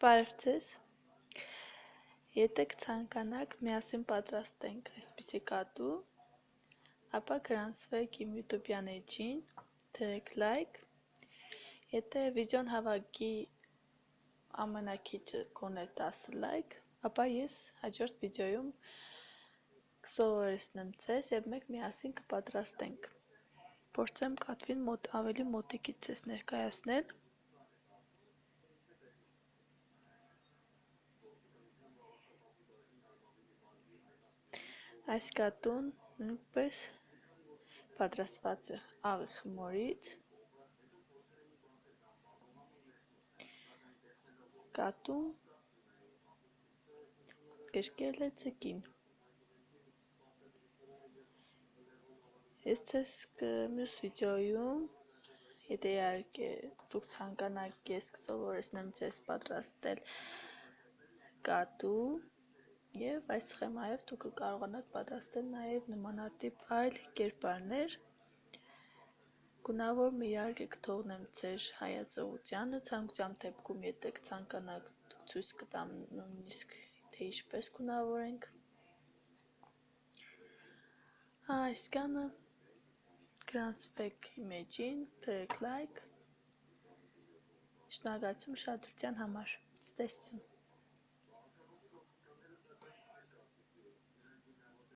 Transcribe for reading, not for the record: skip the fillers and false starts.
Բարև ձեզ։ Եթե կցանկանաք միասին պատրաստենք այսպիսի կատու, ապա գրանցվեք իմ YouTube-յան էջին, դրեք լայք։ Եթե վիդեոն հավաքի ամենակիչը կոնե 10 լայք, ապա ես հաջորդ վիդեոյում կսովորեցնեմ ձեզ եւ մենք միասին կպատրաստենք։ Փորձեմ կատվին ավելի մոտիկից ձեզ ներկայացնել։ Այս կատուն նույնպես պատրաստված է աղի խմորից։ Կատուն գրկել է ձկին։ Ես ձեզ մյուս վիդեոյում, եթե իհարկե դուք ցանկանաք, ես կսովորեցնեմ ձեզ պատրաստել կատու եւ այս սխեմայով դուք կկարողանաք պատրաստել նաեւ նմանատիպ այլ կերպարներ։ Գունավորումը իհարկե կթողնեմ ձեր հայացողությանը, ցանկության դեպքում, եթե կցանկանաք, ցույց կտամ նույնիսկ թե ինչպես գունավորենք։ Այսքանը գրանցվեք իմ էջին, դրեք լայք։ Շնորհակալություն ուշադրության համար։ Ցտեսություն։